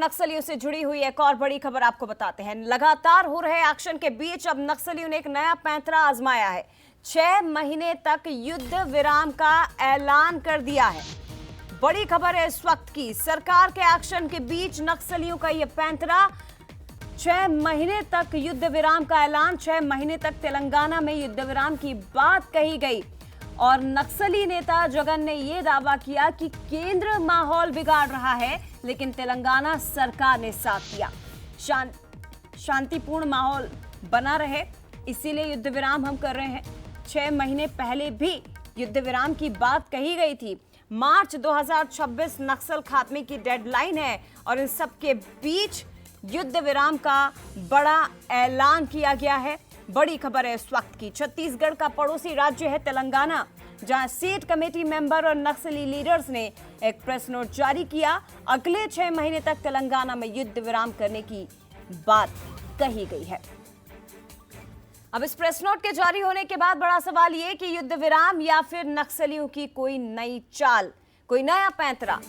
नक्सलियों से जुड़ी हुई एक और बड़ी खबर आपको बताते हैं। लगातार हो रहे एक्शन के बीच अब नक्सलियों ने एक नया पैंतरा आजमाया है। 6 महीने तक युद्ध विराम का ऐलान कर दिया है। बड़ी खबर है इस वक्त की। सरकार के एक्शन के बीच नक्सलियों का यह पैंतरा, 6 महीने तक युद्ध विराम का ऐलान। 6 महीने तक तेलंगाना में युद्ध विराम की बात कही गई और नक्सली नेता जगन ने यह दावा किया कि केंद्र माहौल बिगाड़ रहा है, लेकिन तेलंगाना सरकार ने साथ दिया। शांतिपूर्ण माहौल बना रहे, इसीलिए युद्ध विराम हम कर रहे हैं। 6 महीने पहले भी युद्ध विराम की बात कही गई थी। मार्च 2026 नक्सल खात्मे की डेडलाइन है और इन सब के बीच युद्ध विराम का बड़ा ऐलान किया गया है। बड़ी खबर है इस वक्त की। छत्तीसगढ़ का पड़ोसी राज्य है तेलंगाना, जहां स्टेट कमेटी मेंबर और नक्सली लीडर्स ने एक प्रेस नोट जारी किया। अगले 6 महीने तक तेलंगाना में युद्ध विराम करने की बात कही गई है। अब इस प्रेस नोट के जारी होने के बाद बड़ा सवाल यह कि युद्ध विराम या फिर नक्सलियों की कोई नई चाल, कोई नया पैंतरा।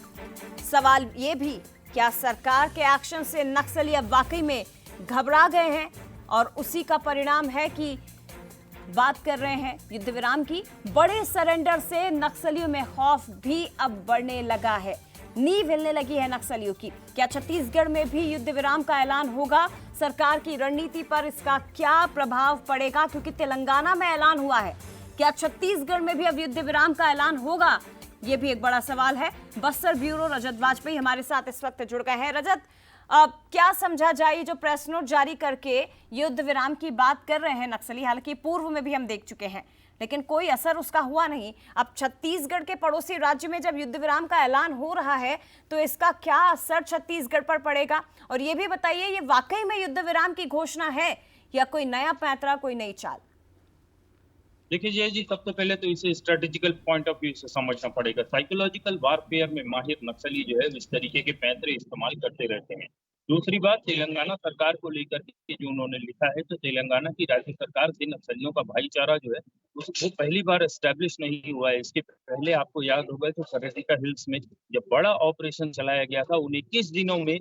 सवाल यह भी, क्या सरकार के एक्शन से नक्सली अब वाकई में घबरा गए हैं और उसी का परिणाम है कि बात कर रहे हैं युद्ध विराम की। बड़े सरेंडर से नक्सलियों में खौफ भी अब बढ़ने लगा है, नींव हिलने लगी है नक्सलियों की। क्या छत्तीसगढ़ में भी युद्ध विराम का ऐलान होगा? सरकार की रणनीति पर इसका क्या प्रभाव पड़ेगा? क्योंकि तेलंगाना में ऐलान हुआ है, क्या छत्तीसगढ़ में भी अब युद्ध विराम का ऐलान होगा? यह भी एक बड़ा सवाल है। बस्तर ब्यूरो रजत वाजपेयी हमारे साथ इस वक्त जुड़ गए हैं। रजत, क्या समझा जाए जो प्रेस नोट जारी करके युद्ध विराम की बात कर रहे हैं नक्सली? हालांकि पूर्व में भी हम देख चुके हैं, लेकिन कोई असर उसका हुआ नहीं। अब छत्तीसगढ़ के पड़ोसी राज्य में जब युद्ध विराम का ऐलान हो रहा है, तो इसका क्या असर छत्तीसगढ़ पर पड़ेगा? और ये भी बताइए, ये वाकई में युद्ध विराम की घोषणा है या कोई नया पैंतरा, कोई नई चाल? देखिए जय जी, सबसे पहले तो इसे स्ट्रेटेजिकल पॉइंट ऑफ व्यू से समझना पड़ेगा। साइकोलॉजिकल वारफेयर में माहिर नक्सली जो है इस तरीके के पैंतरे इस्तेमाल करते रहते हैं। दूसरी बात, तेलंगाना सरकार को लेकर के जो उन्होंने लिखा है, तो तेलंगाना की राज्य सरकार से नक्सलियों का भाईचारा जो है वो पहली बार एस्टेब्लिश नहीं हुआ है। इसके पहले आपको याद होगा तो सरहदी हिल्स में जब बड़ा ऑपरेशन चलाया गया था, उन 21 दिनों में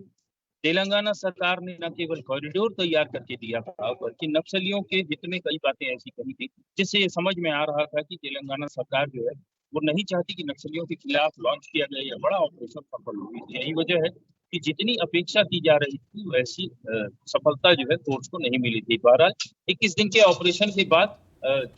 तेलंगाना सरकार ने न केवल कॉरिडोर तैयार करके दिया था, बल्कि नक्सलियों के हित में कई बातें ऐसी कही थी, जिससे ये समझ में आ रहा था कि तेलंगाना सरकार जो है वो नहीं चाहती कि नक्सलियों के खिलाफ लॉन्च किया गया यह बड़ा ऑपरेशन सफल हो। यही वजह है कि जितनी अपेक्षा की जा रही थी वैसी सफलता जो है फोर्स को नहीं मिली थी। बहरहाल 21 दिन के ऑपरेशन के बाद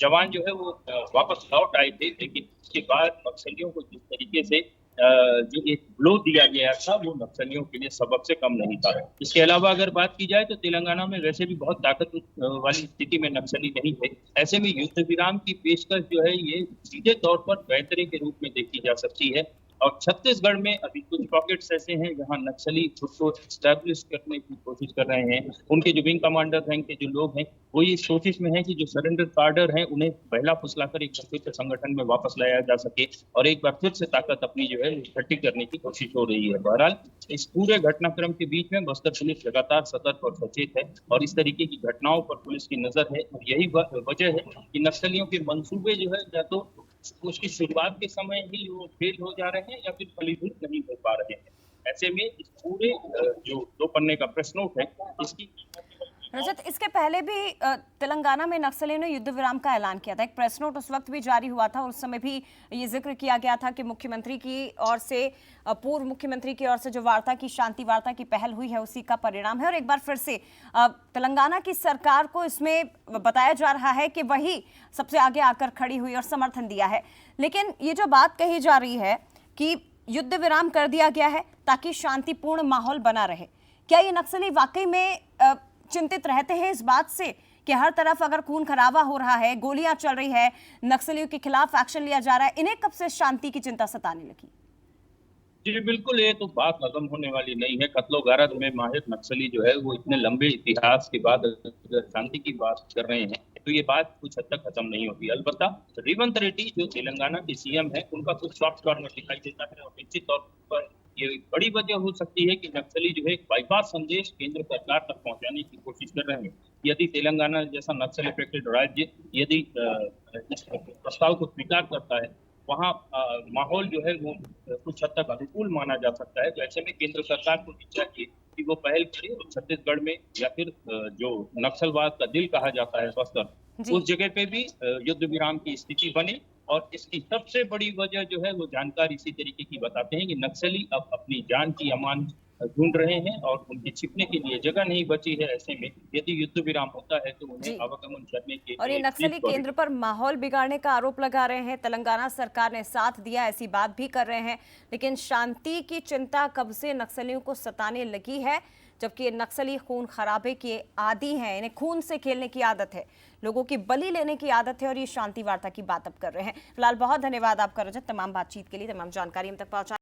जवान जो है वो वापस लौट आए थे, लेकिन उसके बाद नक्सलियों को जिस तरीके से जो एक ब्लो दिया गया था वो नक्सलियों के लिए सबक से कम नहीं था। इसके अलावा अगर बात की जाए तो तेलंगाना में वैसे भी बहुत ताकत वाली स्थिति में नक्सली नहीं थे। ऐसे में युद्ध विराम की पेशकश जो है ये सीधे तौर पर पैंतरे के रूप में देखी जा सकती है। और छत्तीसगढ़ में अभी कुछ पॉकेट्स ऐसे हैं जहां नक्सली खुद को स्टैब्लिश करने की कोशिश कर रहे हैं। उनके जो विंग कमांडर रैंक के जो लोग हैं वो इस कोशिश में है कि जो सरेंडर कार्डर हैं उन्हें पहला फुसलाकर एक फिर से संगठन में वापस लाया जा सके और एक बार फिर से ताकत अपनी जो है इकट्ठी करने की कोशिश हो रही है। बहरहाल इस पूरे घटनाक्रम के बीच में बस्तर पुलिस लगातार सतर्क और सचेत है और इस तरीके की घटनाओं पर पुलिस की नजर है। और यही वजह है कि नक्सलियों के मंसूबे जो है या तो उसकी शुरुआत के समय ही वो फेल हो जा रहे हैं या फिर फलीभूत नहीं हो पा रहे हैं। ऐसे में इस पूरे जो 2 पन्ने का प्रेस नोट है इसकी रजत, इसके पहले भी तेलंगाना में नक्सलियों ने युद्ध विराम का ऐलान किया था। एक प्रेस नोट उस वक्त भी जारी हुआ था, उस समय भी ये जिक्र किया गया था कि मुख्यमंत्री की ओर से, पूर्व मुख्यमंत्री की ओर से जो वार्ता की, शांति वार्ता की पहल हुई है, उसी का परिणाम है। और एक बार फिर से तेलंगाना की सरकार को इसमें बताया जा रहा है कि वही सबसे आगे आकर खड़ी हुई और समर्थन दिया है। लेकिन ये जो बात कही जा रही है कि युद्ध विराम कर दिया गया है ताकि शांतिपूर्ण माहौल बना रहे, क्या ये नक्सली वाकई में चिंतित रहते हैं इस बात से कि हर तरफ अगर खून खराबा हो रहा है, गोलियां चल रही है, नक्सलियों के खिलाफ एक्शन लिया जा रहा है, इन्हें कब से शांति की चिंता सताने लगी? जी बिल्कुल, ये तो बात खत्म होने वाली नहीं है। कत्लो गारत में माहिर नक्सली जो है वो इतने लंबे इतिहास के बाद अगर शांति की बात कर रहे हैं तो ये बात कुछ हद तक खत्म नहीं होगी। अलबत्ता रेवंत रेड्डी जो तेलंगाना के सीएम है उनका कुछ सॉफ्ट कॉर्नर दिखाई देता है और निश्चित तौर पर ये बड़ी वजह हो सकती है कि नक्सली जो है एक बाईपास संदेश केंद्र सरकार तक पहुंचाने की कोशिश कर रहे हैं। यदि तेलंगाना जैसा नक्सल इफेक्टेड राज्य यदि इस प्रस्ताव को स्वीकार करता है वहाँ माहौल जो है वो कुछ हद तक अनुकूल माना जा सकता है। तो ऐसे में केंद्र सरकार को भी चाहिए कि वो पहल करे और छत्तीसगढ़ में या फिर जो नक्सलवाद का दिल कहा जाता है बस्तर, जी। उस जगह पे भी युद्ध विराम की स्थिति बने। और इसकी सबसे बड़ी वजह जो है वो जानकार इसी तरीके की बताते हैं कि नक्सली अब अपनी जान की अमान ढूंढ रहे हैं और उनके छिपने के लिए जगह नहीं बची है। ऐसे में यदि युद्ध विराम होता है तो उन्हें जी। आवागमन करने के और ये लिए नक्सली सीट बढ़ेगी। केंद्र पर माहौल बिगाड़ने का आरोप लगा रहे हैं। तेलंगाना सरकार ने साथ दिया, ऐसी बात भी कर रहे हैं। लेकिन शांति की चिंता कब से नक्सलियों को सताने लगी है, जबकि ये नक्सली खून खराबे के आदी हैं। इन्हें खून से खेलने की आदत है, लोगों की बलि लेने की आदत है, और ये शांति वार्ता की बात अब कर रहे हैं। फिलहाल बहुत धन्यवाद आपका रजत, तमाम बातचीत के लिए, तमाम जानकारी हम तक पहुंचा।